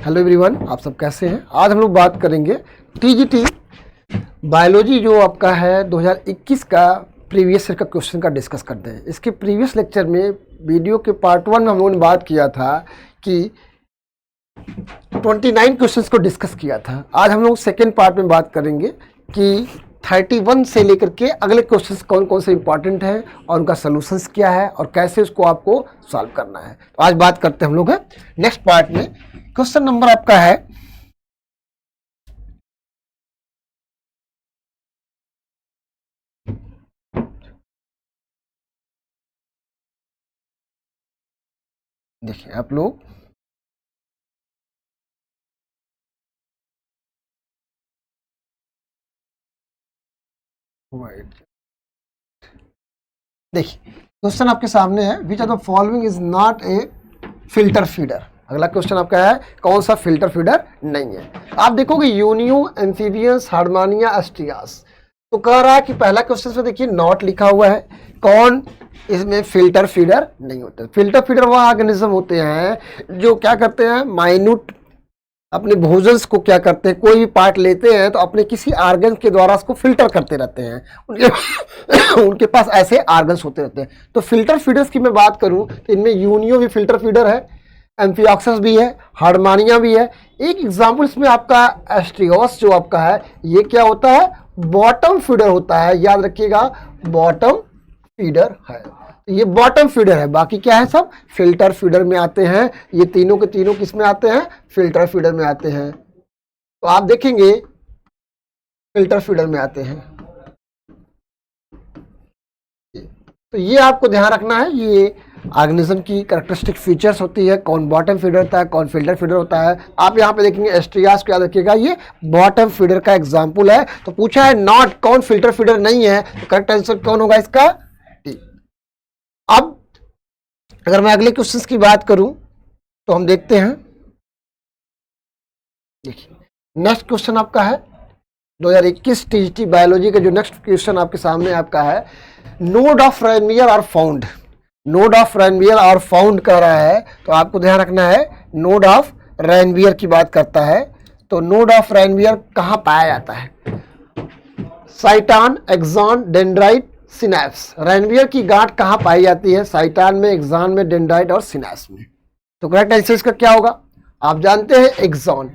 Hello everyone, आप सब कैसे हैं। आज हम लोग बात करेंगे टीजीटी बायोलॉजी जो आपका है 2021 का प्रीवियस ईयर का क्वेश्चन का डिस्कस करते हैं। इसके प्रीवियस लेक्चर में वीडियो के पार्ट 1 में हम लोगों ने बात किया था कि 29 क्वेश्चंस को डिस्कस किया था। आज हम लोग सेकेंड पार्ट में बात करेंगे कि 31 से लेकर के अगले क्वेश्चंस कौन कौन से इंपॉर्टेंट हैं और उनका सॉल्यूशंस क्या है और कैसे उसको आपको सॉल्व करना है। तो आज बात करते हैं हम लोग नेक्स्ट पार्ट में। क्वेश्चन नंबर आपका है देखिए आप लोग देखिए क्वेश्चन आपके सामने है, which of the following is not a filter feeder. अगला क्वेश्चन आपका है कौन सा फिल्टर फीडर नहीं है। आप देखोगे यूनियो, एम्फीबियंस, हार्डमानिया, एस्ट्रियास। तो कह रहा है कि पहला क्वेश्चन में देखिए नॉट लिखा हुआ है, कौन इसमें फिल्टर फीडर नहीं होते। फिल्टर फीडर वह ऑर्गेनिज्म होते हैं जो क्या करते हैं, माइन्यूट अपने भोजन को क्या करते हैं, कोई भी पार्ट लेते हैं तो अपने किसी ऑर्गन के द्वारा उसको फिल्टर करते रहते हैं। उनके पास ऐसे ऑर्गन्स होते रहते हैं। तो फिल्टर फीडर्स की मैं बात करूं तो इनमें यूनियो भी फिल्टर फीडर है, एम्फिऑक्सस भी है, हार्डमानिया भी है। एक एग्जाम्पल इसमें आपका एस्ट्रियोस जो आपका है, ये क्या होता है, बॉटम फीडर होता है। याद रखिएगा बॉटम फीडर है, ये बॉटम फीडर है। बाकी क्या है, सब फिल्टर फीडर में आते हैं। ये तीनों के तीनों किस में आते हैं, फिल्टर फीडर में आते हैं। तो आप देखेंगे फिल्टर फीडर में आते हैं। तो ये आपको ध्यान रखना है, ये ऑर्गेनिज्म की कैरेक्टरिस्टिक फीचर्स होती है, कौन बॉटम फीडर होता है, कौन फिल्टर फीडर होता है। आप यहाँ पे देखेंगे एस्ट्रियास को याद रखिएगा, ये बॉटम फीडर का एग्जाम्पल है। तो पूछा है नॉट, कौन फिल्टर फीडर नहीं है, तो करेक्ट आंसर कौन होगा इसका, डी। अब अगर मैं अगले क्वेश्चन की बात करूं तो हम देखते हैं, देखिए नेक्स्ट क्वेश्चन आपका है 2021 टीजीटी बायोलॉजी का जो नेक्स्ट क्वेश्चन आपके सामने आपका है, node of Ranvier are found. Node of Ranvier are found कर रहा है, तो आपको ध्यान रखना है नोड ऑफ रैनवियर की बात करता है। तो नोड ऑफ रैनवियर कहाँ पाया जाता है, cyton, axon, dendrite, synapse. Ranvier की गांठ कहाँ पाई जाती है, साइटॉन में, एक्सॉन में, डेंड्राइट और सिनेप्स में। तो करेक्ट आंसर इसका क्या होगा, आप जानते हैं एक्सॉन।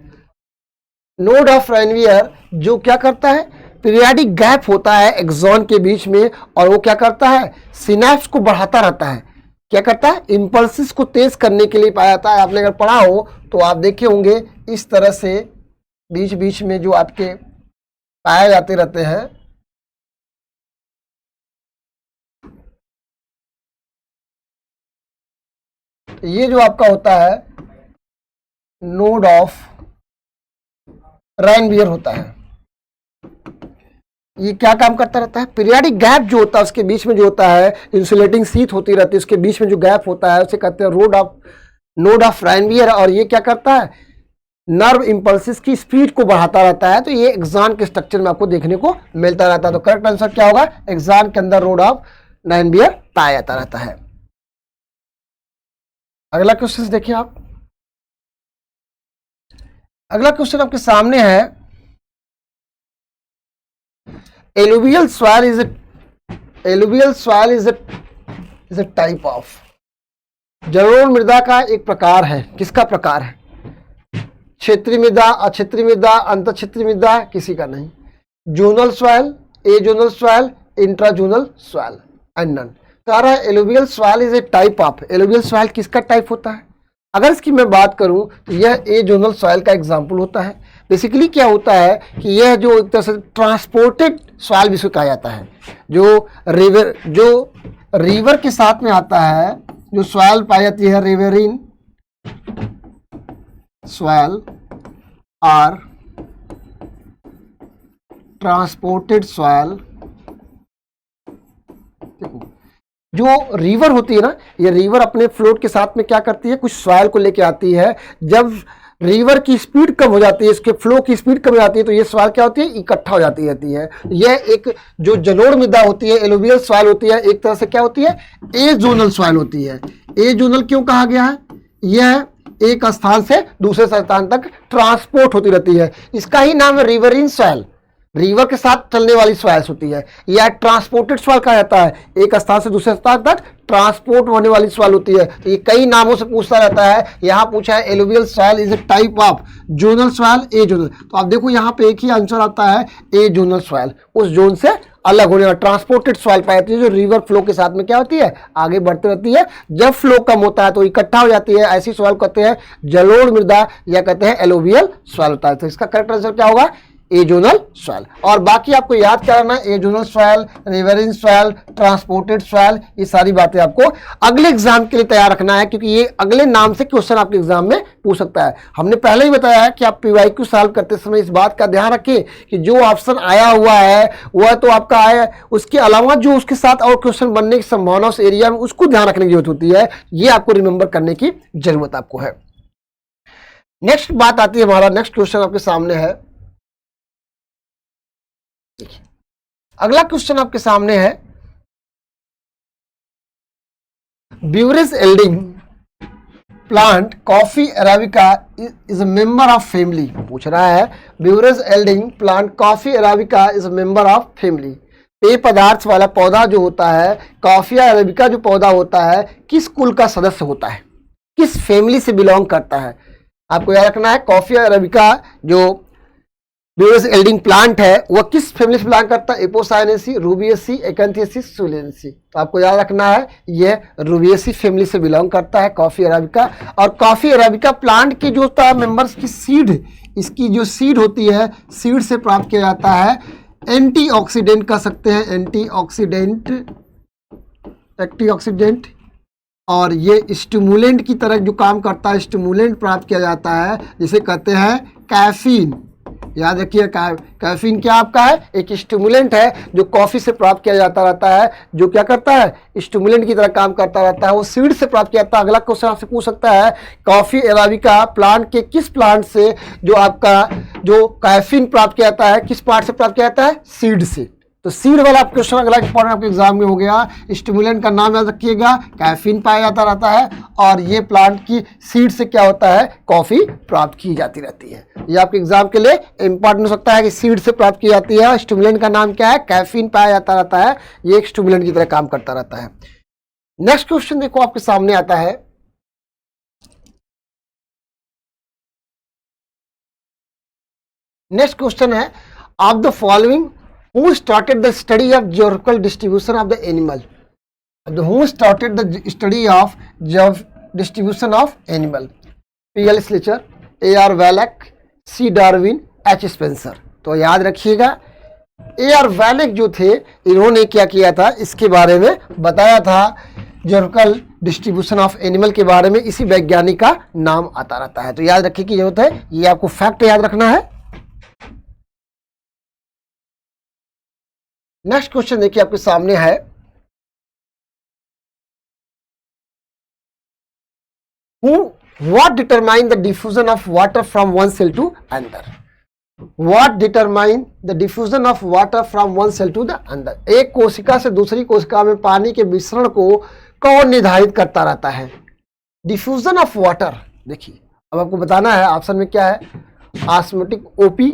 नोड ऑफ रैनवियर जो क्या करता है, पीरियाडिक गैप होता है एक्सॉन के बीच में, और वो क्या करता है, सिनेप्स को बढ़ाता रहता है। क्या करता है, इंपल्सिस को तेज करने के लिए पाया जाता है। आपने अगर पढ़ा हो तो आप देखे होंगे इस तरह से बीच बीच में जो आपके पाए जाते रहते हैं, ये जो आपका होता है नोड ऑफ रैनवियर होता है। ये क्या काम करता रहता है, पीरियाडिक गैप जो होता है उसके बीच में जो होता है, इंसुलेटिंग शीथ होती रहती है, उसके बीच में जो गैप होता है उसे कहते हैं नोड ऑफ रैनवियर। और ये क्या करता है, नर्व इंपल्सिस की स्पीड को बढ़ाता रहता है। तो ये एक्सॉन के स्ट्रक्चर में आपको देखने को मिलता रहता है। तो करेक्ट आंसर क्या होगा, एक्सॉन के अंदर नोड ऑफ रैनवियर पाया जाता रहता है। अगला क्वेश्चन देखिए आप, अगला क्वेश्चन आपके सामने है, alluvial soil is a type of. जलोढ़ मृदा का एक प्रकार है, किसका प्रकार है, क्षेत्रीय मृदा, अक्षेत्रीय मृदा, अंतरक्षेत्रीय मृदा, किसी का नहीं। Zonal soil, a zonal soil, intrazonal soil and none. कह रहा है alluvial soil is a type of. Alluvial soil किसका टाइप होता है, अगर इसकी मैं बात करूं तो यह ए जोनल सॉइल का एग्जाम्पल होता है। बेसिकली क्या होता है कि यह जो एक तरह से ट्रांसपोर्टेड सॉइल भी इसको कहा जाता है, जो रिवर के साथ में आता है, जो सॉइल पाई जाती है रिवरिन सॉइल और ट्रांसपोर्टेड सॉइल। जो रिवर होती है ना, ये रिवर अपने फ्लोट के साथ में क्या करती है, कुछ सॉइल को लेके आती है। जब रिवर की स्पीड कम हो जाती है, इसके फ्लो की स्पीड कम हो जाती है, तो ये सॉइल क्या होती है, इकट्ठा हो जाती रहती है। यह एक जो जलोढ़ मृदा होती है, एलुवियल सॉइल होती है, एक तरह से क्या होती है, ए जोनल सॉइल होती है। ए जोनल क्यों कहा गया है, यह एक स्थान से दूसरे स्थान तक ट्रांसपोर्ट होती रहती है। इसका ही नाम है रिवरिन सॉइल, रिवर के साथ चलने वाली सॉइल्स होती है, या ट्रांसपोर्टेड सॉइल कहा जाता है, एक स्थान से दूसरे स्थान तक ट्रांसपोर्ट होने वाली सॉइल होती है। तो ये कई नामों से पूछता रहता है। यहाँ पूछा है alluvial soil is a type of zonal soil, a zonal. तो आप देखो यहाँ पे एक ही आंसर आता है, ए जोनल सॉइल, उस जोन से अलग होने वाला ट्रांसपोर्टेड सॉइल पाई जाती है, जो रिवर फ्लो के साथ में क्या होती है, आगे बढ़ती रहती है। जब फ्लो कम होता है तो इकट्ठा हो जाती है, ऐसी सॉइल कहते हैं जलोढ़ मृदा, या कहते हैं एलुवियल सॉइल होता है। तो इसका करेक्ट आंसर क्या होगा, एजोनल सॉइल। और बाकी आपको याद करना है, azonal soil, riverine soil, transported soil, ये सारी बातें आपको अगले एग्जाम के लिए तैयार रखना है, क्योंकि ये अगले नाम से क्वेश्चन आपके एग्जाम में पूछ सकता है। हमने पहले ही बताया है कि आप पीवाईक्यू सॉल्व करते समय इस बात का ध्यान रखें कि जो ऑप्शन आया हुआ है वह तो आपका आया, उसके अलावा जो उसके साथ और क्वेश्चन बनने की संभावना उस एरिया में, उसको ध्यान रखने की जरूरत होती है। ये आपको रिमेंबर करने की जरूरत आपको है। नेक्स्ट बात आती है, हमारा नेक्स्ट क्वेश्चन आपके सामने है। अगला क्वेश्चन आपके सामने है, beverage yielding plant coffee arabica is a member of family. पूछ रहा है beverage yielding plant coffee arabica is a member of family. पेय पदार्थ वाला पौधा जो होता है, कॉफी अराबिका जो पौधा होता है, किस कुल का सदस्य होता है, किस फैमिली से बिलोंग करता है। आपको याद रखना है, कॉफी अराबिका जो ब्यूरेज एल्डिंग प्लांट है वह किस फैमिली से बिलोंग करता है, एपोसाइनेसी, रूबिएसी, एकेंथियेसी, सुलेनेसी। तो आपको याद रखना है यह रूबिएसी फैमिली से बिलोंग करता है कॉफी अराबिका। और कॉफी अराबिका प्लांट के जो होता है मेंबर्स की सीड, इसकी जो सीड होती है, सीड से प्राप्त किया जाता है एंटीऑक्सीडेंट कह सकते हैं, एंटीऑक्सीडेंट, और ये स्टिमुलेंट की तरह जो काम करता है, स्टिमुलेंट प्राप्त किया जाता है, जिसे कहते हैं कैफीन। याद रखिए, कैफीन क्या आपका है, एक स्टिमुलेंट है जो कॉफी से प्राप्त किया जाता रहता है, जो क्या करता है, स्टिमुलेंट की तरह काम करता रहता है, वो सीड से प्राप्त किया जाता है। अगला क्वेश्चन आपसे पूछ सकता है, कॉफी अराबिका प्लांट के किस प्लांट से जो आपका जो कैफीन प्राप्त किया जाता है, किस प्लांट से प्राप्त किया जाता है, सीड से। तो सीड वाला क्वेश्चन अगला इंपॉर्टेंट आपके एग्जाम में हो गया। स्टिमुलेंट का नाम याद रखिएगा, कैफीन पाया जाता रहता है, और ये प्लांट की सीड से क्या होता है, कॉफी प्राप्त की जाती रहती है। ये आपके एग्जाम के लिए इंपॉर्टेंट हो सकता है कि सीड से प्राप्त की जाती है। स्टिमुलेंट का नाम क्या है, कैफीन पाया जाता रहता है, ये एक स्टिमुलेंट की तरह काम करता रहता है। नेक्स्ट क्वेश्चन देखो आपके सामने आता है, नेक्स्ट क्वेश्चन है, of the following who started the study of geographical distribution of the animal? Who started the study of distribution of animal? P.L. Schleicher, A.R. Wallach, C. Darwin, H. Spencer। तो याद रखिएगा, A.R. Wallach जो थे, इन्होंने क्या किया था, इसके बारे में बताया था, जियोग्राफिकल डिस्ट्रीब्यूशन ऑफ एनिमल के बारे में इसी वैज्ञानिक का नाम आता रहता है। तो याद रखिए कि जो है, ये आपको फैक्ट याद रखना है। नेक्स्ट क्वेश्चन देखिए आपके सामने है, what determine the diffusion of water from one cell to another? What determine the diffusion of water from one cell to the another? एक कोशिका से दूसरी कोशिका में पानी के मिश्रण को कौन निर्धारित करता रहता है? Diffusion of water. देखिए अब आपको बताना है, ऑप्शन में क्या है, ऑस्मोटिक, ओपी,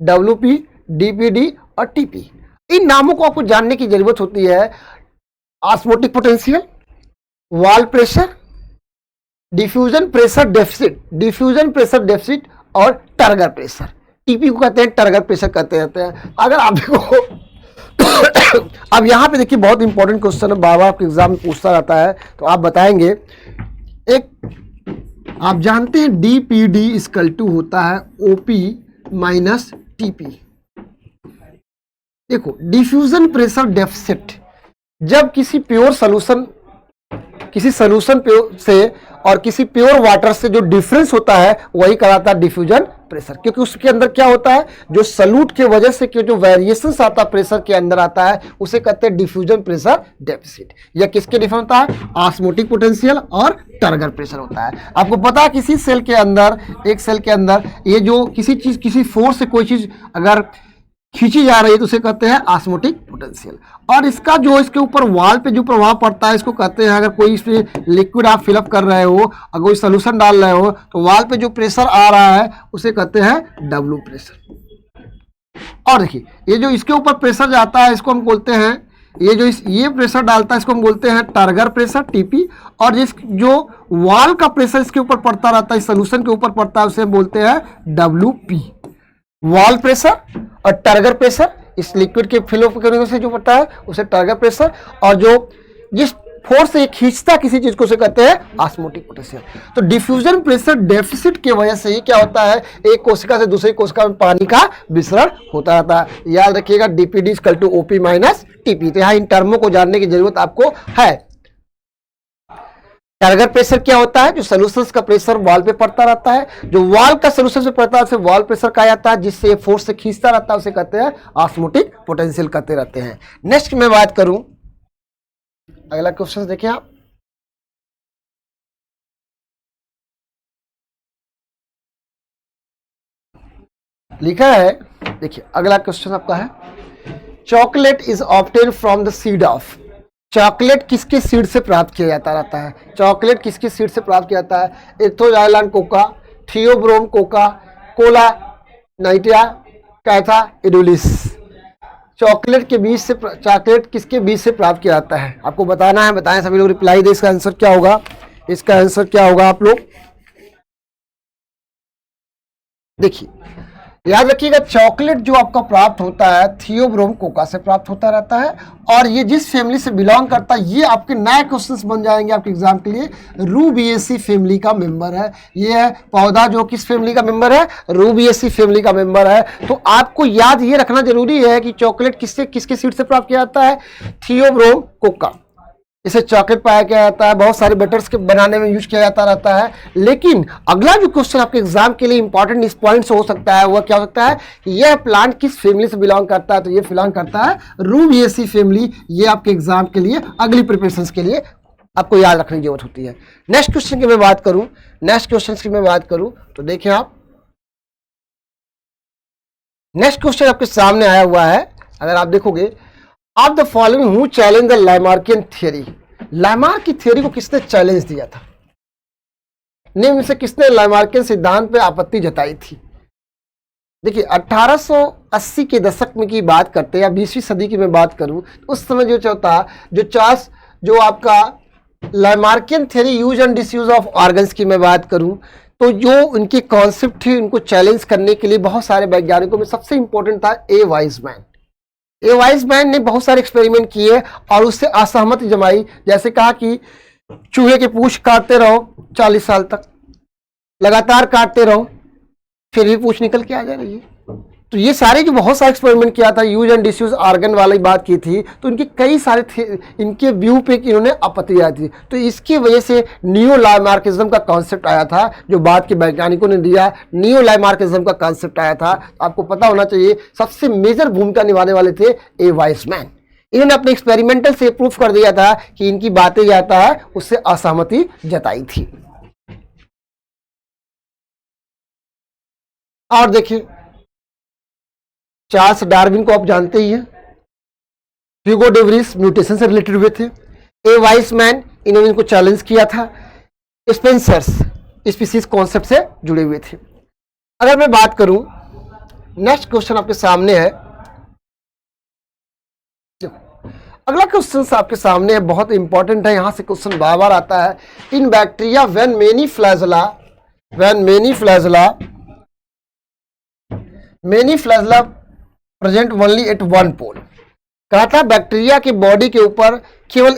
डब्ल्यूपी, डीपीडी और टीपी। इन नामों को आपको जानने की जरूरत होती है। Osmotic potential, wall pressure, diffusion pressure deficit और टर्गर प्रेशर। टीपी को कहते हैं, टर्गर प्रेशर कहते हैं। अगर आप देखो अब यहाँ पे देखिए बहुत इंपॉर्टेंट क्वेश्चन है, बार बार आपके एग्जाम में पूछता रहता है, तो आप बताएंगे। एक आप जानते हैं डीपीडी इक्वल टू होता है ओपी माइनस टीपी। देखो डिफ्यूजन प्रेशर डेफिसिट, जब किसी प्योर सोल्यूशन, किसी सोल्यूशन से और किसी प्योर वाटर से जो डिफरेंस होता है वही कहलाता है डिफ्यूजन प्रेशर, क्योंकि उसके अंदर क्या होता है, जो सल्यूट के वजह से जो वेरिएशंस आता है प्रेशर के अंदर आता है, उसे कहते हैं डिफ्यूजन प्रेशर डेफिसिट। यह किसके डिफरेंस होता है, ऑस्मोटिक पोटेंशियल और टर्गर प्रेशर होता है। आपको पता है किसी सेल के अंदर, एक सेल के अंदर ये जो किसी चीज, किसी फोर्स से कोई चीज अगर खींची जा रही है तो उसे कहते हैं ऑस्मोटिक पोटेंशियल। और इसका जो इसके ऊपर वॉल पे जो प्रभाव पड़ता है इसको कहते हैं, अगर कोई इसमें लिक्विड आप फिलअप कर रहे हो, अगर कोई सोल्यूशन डाल रहे हो तो वॉल पे जो प्रेशर आ रहा है उसे कहते हैं डब्ल्यू प्रेशर। और देखिए ये जो इसके ऊपर प्रेशर जाता है इसको हम बोलते हैं, ये प्रेशर डालता है इसको हम बोलते हैं टर्गर प्रेशर टीपी। और जो वॉल का प्रेशर इसके ऊपर पड़ता रहता है, इस सोल्यूशन के ऊपर पड़ता है, उसे हम बोलते हैं डब्ल्यूपी। वॉल प्रेशर और टर्गर प्रेशर, इस लिक्विड के फिल करने से जो पड़ता है उसे टर्गर प्रेशर, और जो जिस फोर्स से खींचता किसी चीज को उसे कहते हैं ऑस्मोटिक पोटेंशियल। तो डिफ्यूजन प्रेशर डेफिसिट की वजह से ही क्या होता है, एक कोशिका से दूसरी कोशिका में पानी का विसरण होता रहता है। याद रखिएगा DPD equal to OP minus TP. तो यहाँ इन टर्मों को जानने की जरूरत आपको है। टर्गर प्रेशर क्या होता है, जो सोल्यूशंस का प्रेशर वॉल पे पड़ता रहता है, जो वॉल का सोल्यूशन से पड़ता है उसे वॉल प्रेशर कहा जाता है, जिससे फोर्स से खींचता रहता है उसे कहते हैं ऑस्मोटिक पोटेंशियल कहते रहते हैं। नेक्स्ट मैं बात करूं, अगला क्वेश्चन देखिए आप, लिखा है, देखिए अगला क्वेश्चन आपका है, chocolate is obtain from the seed of. Chocolate किसके सीड से प्राप्त किया जाता रहता है, चॉकलेट किसके सीड से प्राप्त किया जाता है, एथोजाइलन Coca, थियोब्रोम Coca, Cola नाइटिया, कैथा edulis. Chocolate के बीज से, चॉकलेट किसके बीज से प्राप्त किया जाता है, आपको बताना है, बताएं सभी लोग, रिप्लाई दे, इसका आंसर क्या होगा, इसका आंसर क्या होगा आप लोग देखिए। याद रखिएगा चॉकलेट जो आपका प्राप्त होता है थियोब्रोम कोका से प्राप्त होता रहता है, और ये जिस फैमिली से बिलोंग करता है, ये आपके नए क्वेश्चंस बन जाएंगे आपके एग्जाम के लिए, रूबिएसी फैमिली का मेंबर है। ये है पौधा जो किस फैमिली का मेंबर है, रूबिएसी फैमिली का मेंबर है। तो आपको याद ये रखना जरूरी है कि चॉकलेट किसके सीड से प्राप्त किया जाता है, थियोब्रोम कोका। इसे चॉकलेट पाया किया जाता है, बहुत सारे बटर्स के बनाने में यूज किया जाता रहता है। लेकिन अगला जो क्वेश्चन आपके एग्जाम के लिए इंपॉर्टेंट इस पॉइंट से हो सकता है, वह क्या हो सकता है, यह प्लांट किस फैमिली से बिलोंग करता है, तो यह बिलोंग करता है रूबिएसी फैमिली। ये आपके एग्जाम के लिए अगली प्रिपरेशन के लिए आपको याद रखने की जरूरत होती है। नेक्स्ट क्वेश्चन की मैं बात करूं, नेक्स्ट क्वेश्चन की मैं बात करूं तो देखिए आप, नेक्स्ट क्वेश्चन आपके सामने आया हुआ है, अगर आप देखोगे, of the following who challenge the Lamarckian theory. Lamarck की थियरी को किसने चैलेंज दिया था, निम्न से किसने लैमार्कियन सिद्धांत पे आपत्ति जताई थी। देखिए 1880 के दशक में की बात करते हैं, या 20वीं सदी की मैं बात करूं तो उस समय जो होता, जो आपका Lamarckian theory use and disuse of organs की मैं बात करूं, तो जो उनकी कॉन्सेप्ट थी उनको चैलेंज करने के लिए बहुत सारे वैज्ञानिकों में सबसे इंपॉर्टेंट था ए वाइजमैन। ए वाइजमैन ने बहुत सारे एक्सपेरिमेंट किए और उससे असहमति जमाई। जैसे कहा कि चूहे के पूंछ काटते रहो 40 साल तक, लगातार काटते रहो, फिर भी पूंछ निकल के आ जा रही है। तो ये सारे जो बहुत सारे एक्सपेरिमेंट किया था, यूज एंड डिसयूज ऑर्गन वाली बात की थी, तो इनके कई सारे थे, इनके व्यू पे इन्होंने आपत्ति आई थी। तो इसकी वजह से नियो लैमार्किज्म का कॉन्सेप्ट आया था, जो बाद के वैज्ञानिकों ने दिया, नियो लैमार्किज्म का कॉन्सेप्ट आया था। आपको पता होना चाहिए सबसे मेजर भूमिका निभाने वाले थे ए वाइजमैन। इन्होंने अपने एक्सपेरिमेंटल से प्रूफ कर दिया था कि इनकी बातें जाता है उससे असहमति जताई थी। और देखिए चार्ल्स डार्विन को आप जानते ही हैं, ह्यूगो डे व्रिस म्यूटेशन से रिलेटेड हुए थे। ए वाइजमैन, इन्होंने इनको चैलेंज किया था। स्पेंसर्स स्पीसीज कॉन्सेप्ट से जुड़े हुए थे। अगर मैं बात करूं, नेक्स्ट क्वेश्चन आपके सामने है, अगला क्वेश्चन आपके सामने है, बहुत इंपॉर्टेंट है, यहां से क्वेश्चन बार बार आता है। In bacteria when many flagella present only at one pole. कहा था बैक्टीरिया की बॉडी के ऊपर केवल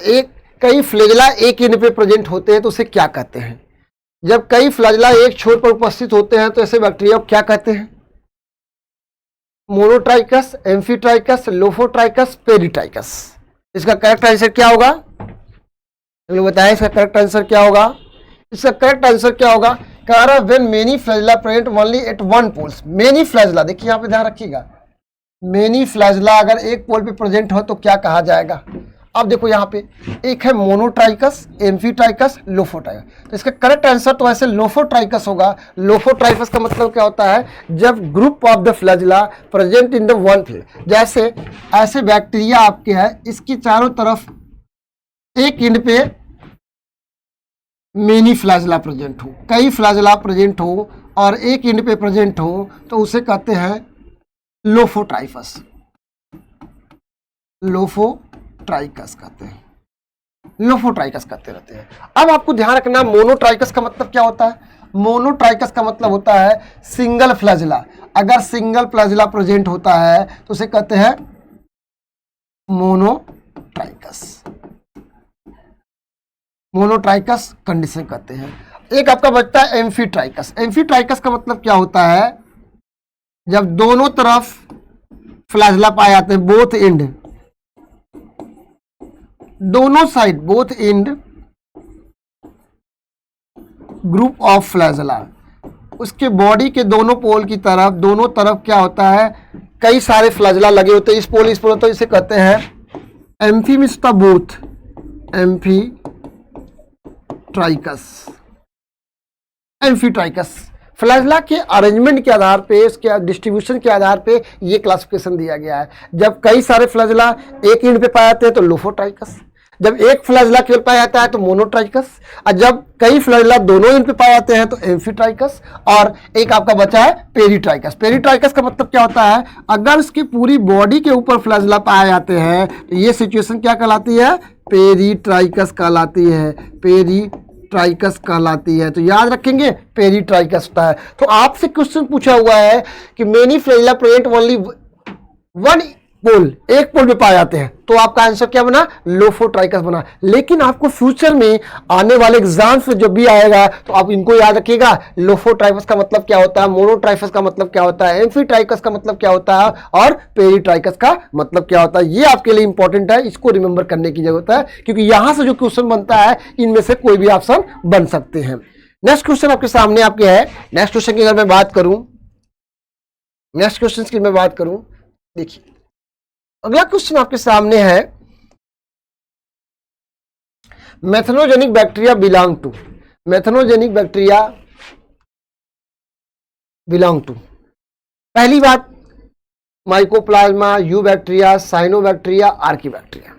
कई फ्लैजला एक एंड पे प्रेजेंट होते हैं तो उसे क्या कहते हैं। जब कई फ्लैजला एक छोर पर उपस्थित होते हैं तो ऐसे बैक्टीरिया को क्या कहते हैं, मोनोट्राइकस, एम्फीट्राइकस, लोफोट्राइकस, पेरिट्राइकस। इसका करेक्ट आंसर क्या होगा, बताएं इसका करेक्ट आंसर क्या होगा। इसका करेक्ट आंसर क्या होगा, कह रहा when many flagella present only at one poles. Many flagella, देखिए यहाँ पे ध्यान रखिएगा, मेनी फ्लैजला अगर एक पोल पे प्रेजेंट हो तो क्या कहा जाएगा, अब देखो यहाँ पे एक है मोनोट्राइकस, एम्फीट्राइकस, लोफोट्राइकस। तो इसका करेक्ट आंसर तो ऐसे लोफोट्राइकस होगा। लोफोट्राइकस का मतलब क्या होता है, जब group of the flagella present in the one field. जैसे ऐसे बैक्टीरिया आपके है, इसकी चारों तरफ एक एंड पे मेनी फ्लैजिला प्रेजेंट हो, कई फ्लैजिला प्रेजेंट हो और एक एंड पे प्रेजेंट हो, तो उसे कहते हैं लोफोट्राइकस। लोफोट्राइकस कहते हैं, लोफोट्राइकस कहते रहते हैं। अब आपको ध्यान रखना मोनोट्राइकस का मतलब क्या होता है। मोनोट्राइकस का मतलब होता है सिंगल फ्लैजिला। अगर सिंगल फ्लैजिला प्रेजेंट होता है तो उसे कहते हैं मोनोट्राइकस। मोनोट्राइकस कंडीशन कहते हैं। एक आपका बचता है एम्फीट्राइकस। एम्फीट्राइकस का मतलब क्या होता है, जब दोनों तरफ फ्लैजिला पाए जाते हैं, बोथ एंड, दोनों side, both and group of flagella, उसके बॉडी के दोनों पोल की तरफ, दोनों तरफ क्या होता है, कई सारे फ्लैजिला लगे होते हैं, इस पोल, तो इसे कहते हैं amphi means the both, amphitrichous. Amphitrichous flagella के अरेंजमेंट के आधार पे, उसके डिस्ट्रीब्यूशन के आधार पे ये क्लासिफिकेशन दिया गया है। जब कई सारे फ्लैजिला एक एंड पे पाए जाते हैं तो लोफोट्राइकस, जब एक फ्लैजिला केवल पाया जाता है तो मोनोट्राइकस, और जब कई फ्लैजिला दोनों एंड पे पाए जाते हैं तो एम्फीट्राइकस। और एक आपका बचा है पेरीट्राइकस। पेरीट्राइकस का मतलब क्या होता है, अगर उसकी पूरी बॉडी के ऊपर फ्लैजिला पाए जाते हैं तो ये सिचुएशन क्या कहलाती है, पेरीट्राइकस कहलाती है। पेरीट्राइकस कहलाती है। तो याद रखेंगे पेरीट्राइकस होता है। तो आपसे क्वेश्चन पूछा हुआ है कि many flagella present only one pole, एक पोल में पाए जाते हैं, तो आपका आंसर क्या बना, लोफोट्राइकस बना। लेकिन आपको फ्यूचर में आने वाले एग्जाम्स में जब भी आएगा तो आप इनको याद रखिएगा, लोफोट्राइकस का मतलब क्या होता है, मोनोट्राइकस का मतलब क्या होता है, एम्फीट्राइकस का मतलब क्या होता है और पेरीट्राइकस का मतलब क्या होता है। ये आपके लिए इंपॉर्टेंट है, इसको रिमेंबर करने की जरूरत है, क्योंकि यहां से जो क्वेश्चन बनता है इनमें से कोई भी ऑप्शन बन सकते हैं। नेक्स्ट क्वेश्चन आपके सामने आपके है। नेक्स्ट क्वेश्चन की अगर मैं बात करूं, नेक्स्ट क्वेश्चन की मैं बात करूं, देखिए अगला क्वेश्चन आपके सामने है, methanogenic bacteria belong to, methanogenic bacteria belong to, पहली बात mycoplasma, eubacteria, cyanobacteria, archaebacteria.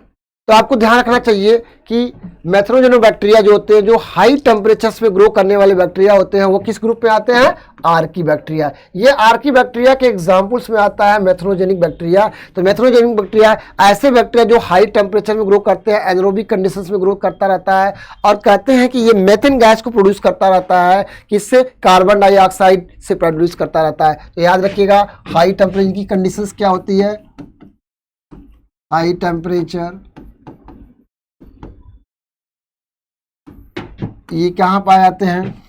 तो आपको ध्यान रखना चाहिए कि मेथनोजेनिक बैक्टीरिया जो होते हैं, जो हाई टेम्परेचर्स में ग्रो करने वाले बैक्टीरिया होते हैं, वो किस ग्रुप में आते हैं, आर्कीबैक्टीरिया। ये आर्कीबैक्टीरिया के एग्जांपल्स में आता है मेथनोजेनिक बैक्टीरिया। तो मेथनोजेनिक बैक्टीरिया ऐसे बैक्टीरिया जो हाई टेम्परेचर में ग्रो करते हैं, एनारोबिक कंडीशंस में ग्रो करता रहता है, और कहते हैं कि ये मेथेन गैस को प्रोड्यूस करता रहता है, किससे, कार्बन डाइऑक्साइड से प्रोड्यूस करता रहता है। तो याद रखिएगा हाई टेम्परेचर की कंडीशंस क्या होती है, हाई टेम्परेचर, ये कहाँ पाए जाते हैं,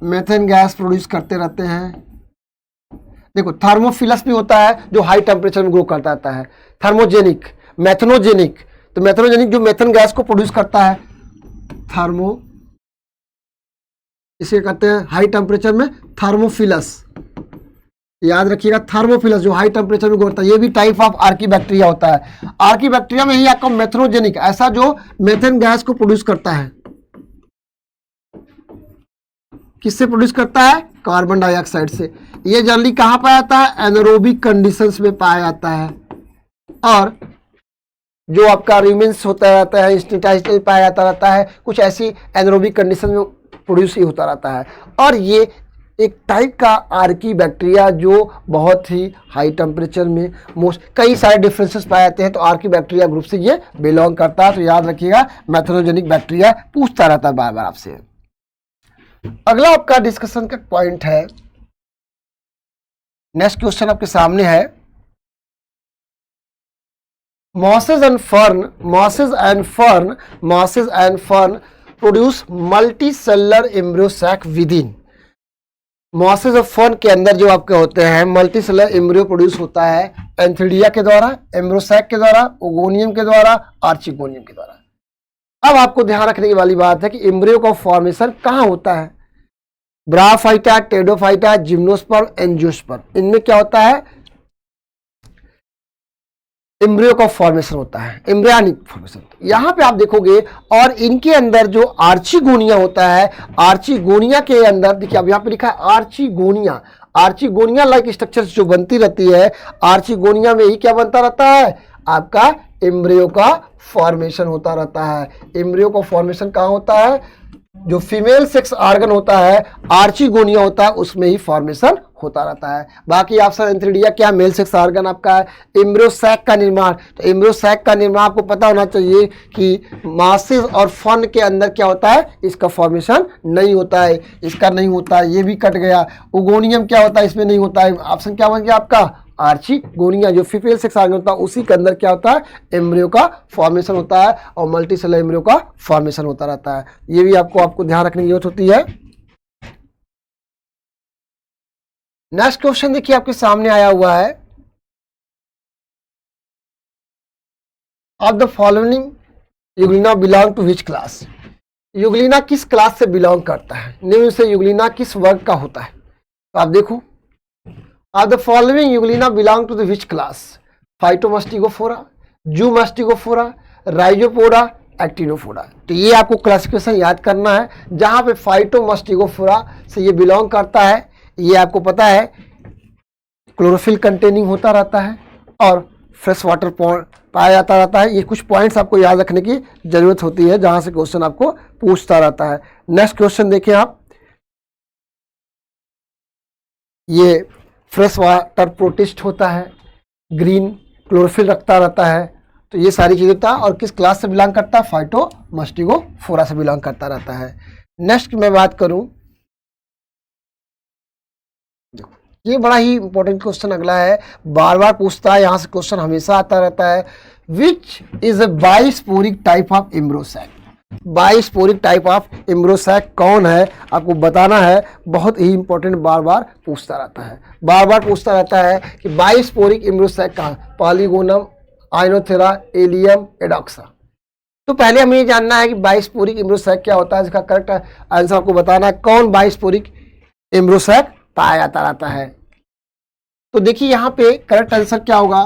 मेथेन गैस प्रोड्यूस करते रहते हैं। देखो थर्मोफिलस भी होता है जो हाई टेम्परेचर में ग्रो करता रहता है, थर्मोजेनिक, मेथनोजेनिक। तो मेथनोजेनिक जो मेथेन गैस को प्रोड्यूस करता है, थर्मो, इसे कहते हैं हाई टेम्परेचर में थर्मोफिलस। याद रखिएगा थर्मोफिलस जो हाई टेम्परेचर में ग्रो करता है, ये भी टाइप ऑफ आर्कीबैक्टीरिया होता है। आर्कीबैक्टीरिया में ही आपका मेथनोजेनिक, ऐसा जो मेथेन गैस को प्रोड्यूस करता है, किससे प्रोड्यूस करता है, कार्बन डाइऑक्साइड से। ये जनरली कहां पाया जाता है, एनारोबिक कंडीशंस में पाया जाता है, और जो आपका र्यूमेंस होता रहता है, इंस्टेंटाइजल पाया जाता रहता है, कुछ ऐसी एनारोबिक कंडीशन में प्रोड्यूस ही होता रहता है। और ये एक टाइप का आर्कीबैक्टीरिया जो बहुत ही हाई टेम्परेचर में कई सारे डिफरेंसेस पाए जाते हैं, तो आर्कीबैक्टीरिया ग्रुप से ये बिलोंग करता है। तो याद रखिएगा मेथनोजेनिक बैक्टीरिया पूछता रहता है बार बार आपसे। अगला आपका डिस्कशन का पॉइंट है, नेक्स्ट क्वेश्चन आपके सामने है, mosses and fern, mosses and fern produce multicellular embryo sac within. Mosses और फर्न के अंदर जो आपके होते हैं मल्टीसेलुलर एम्ब्रियो प्रोड्यूस होता है एंथिडिया के द्वारा, एम्ब्रियो सैक के द्वारा, ओगोनियम के द्वारा, आर्चिगोनियम के द्वारा। अब आपको ध्यान रखने की वाली बात है कि एम्ब्रियो का फॉर्मेशन कहाँ होता है, ब्राफाइटा, टेडोफाइटा, जिम्नोस्पर्म, एंजियोस्पर्म, इनमें क्या होता है, एम्ब्रियो का फॉर्मेशन होता है, एम्ब्रियनिक फॉर्मेशन। यहाँ पे आप देखोगे और इनके अंदर जो आर्चिगोनिया होता है, आर्चिगोनिया के अंदर देखिए अब यहाँ पे लिखा है आर्चिगोनिया, आर्चिगोनिया लाइक स्ट्रक्चर जो बनती रहती है, आर्चिगोनिया में ही क्या बनता रहता है, आपका एम्ब्रियो का फॉर्मेशन होता रहता है। एम्ब्रियो का फॉर्मेशन कहाँ होता है, जो फीमेल सेक्स ऑर्गन होता है, आर्चिगोनिया होता है, उसमें ही फॉर्मेशन होता रहता है। बाकी ऑप्शन एंथ्रीडिया क्या, मेल सेक्स ऑर्गन आपका है। एम्ब्रियो सैक का निर्माण, तो एम्ब्रियो सैक का निर्माण आपको पता होना चाहिए कि मासेस और फन के अंदर क्या होता है, इसका फॉर्मेशन नहीं होता है, इसका नहीं होता है, ये भी कट गया। ओगोनियम क्या होता है, इसमें नहीं होता है। ऑप्शन क्या बन गया आपका, आर्चिगोनिया, जो फीमेल सेक्स ऑर्गन होता है उसी के अंदर क्या होता है, एम्ब्रियो का फॉर्मेशन होता है और मल्टीसेलर एम्ब्रियो का फॉर्मेशन होता रहता है। ये भी आपको ध्यान रखने की जरूरत होती है। नेक्स्ट क्वेश्चन देखिए आपके सामने आया हुआ है, of the following Euglena belong to which class. Euglena किस क्लास से बिलोंग करता है, निम्न से यूग्लिना किस वर्ग का होता है। तो आप देखो, of the following Euglena belong to the which class, phytomastigophora, zoomastigophora, rhizopoda, actinopoda. तो ये आपको क्लासिफिकेशन याद करना है। जहां पे फाइटोमस्टिगोफोरा से ये बिलोंग करता है, ये आपको पता है क्लोरोफिल कंटेनिंग होता रहता है और फ्रेश वाटर पाया जाता रहता है। ये कुछ पॉइंट्स आपको याद रखने की जरूरत होती है जहां से क्वेश्चन आपको पूछता रहता है। नेक्स्ट क्वेश्चन देखें आप, ये फ्रेश वाटर प्रोटिस्ट होता है, ग्रीन क्लोरोफिल रखता रहता है, तो ये सारी चीज़ें होता है। और किस क्लास से बिलोंग करता है, फाइटोमस्टिगोफोरा से बिलोंग करता रहता है। नेक्स्ट मैं बात करूं, ये बड़ा ही इंपॉर्टेंट क्वेश्चन अगला है, बार बार पूछता है, यहाँ से क्वेश्चन हमेशा आता रहता है। Which is a bisporic type of embryo sac. Bisporic type of embryo sac कौन है, आपको बताना है। बहुत ही इंपॉर्टेंट, बार बार पूछता रहता है, बार बार पूछता रहता है कि बाइस्पोरिक एम्ब्रोसैक कहाँ, पॉलीगोनम, आइनोथेरा, एलियम, एडॉक्सा। तो पहले हमें ये जानना है कि बाइस्पोरिक एम्ब्रोसैक क्या होता है। इसका करेक्ट आंसर आपको बताना है, कौन बाइस्पोरिक एम्ब्रोसैक पाया जाता रहता है। तो देखिए यहाँ पे करेक्ट आंसर क्या होगा,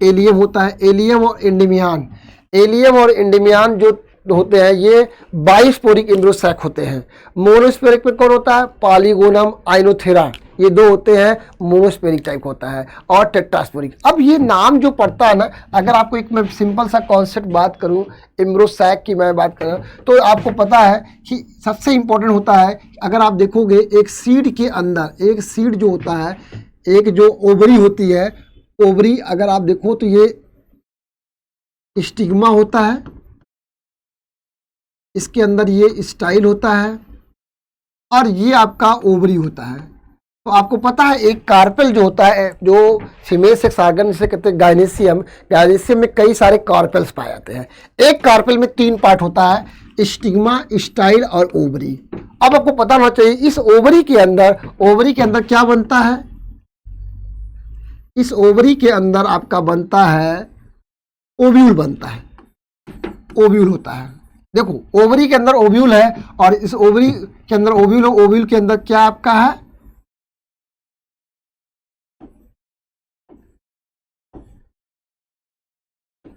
एलियम होता है। एलियम और इंडिमियान, एलियम और इंडिमियान जो होते हैं ये बाइस्पोरिक एम्ब्रोसैक होते हैं। मोनोस्पोरिक में कौन होता है, पॉलीगोनम, आइनोथेरा, ये दो होते हैं, मोनोस्पोरिक टाइप होता है। और टेट्रास्पोरिक, अब ये नाम जो पड़ता है ना, अगर आपको एक मैं सिंपल सा कॉन्सेप्ट बात करूं, एम्ब्रोसैक की मैं बात करूं, तो आपको पता है कि सबसे इंपॉर्टेंट होता है, अगर आप देखोगे एक सीड के अंदर, एक सीड जो होता है, एक जो ओवरी होती है, ओवरी अगर आप देखो तो ये स्टिग्मा होता है, इसके अंदर ये स्टाइल होता है और ये आपका ओवरी होता है। तो आपको पता है एक कार्पेल जो होता है, जो फीमेल सेक्स ऑर्गन जिसे कहते हैं गायनेसियम, गायनेसियम में कई सारे कार्पेल्स पाए जाते हैं। एक कार्पेल में 3 पार्ट होता है, स्टिग्मा, स्टाइल और ओवरी। अब आपको पता होना चाहिए इस ओवरी के अंदर क्या बनता है, इस ओवरी के अंदर आपका बनता है ओव्यूल बनता है, ओव्यूल होता है। देखो ओवरी के अंदर ओव्यूल है और इस ओवरी के अंदर ओव्यूल, ओव्यूल के अंदर क्या आपका है,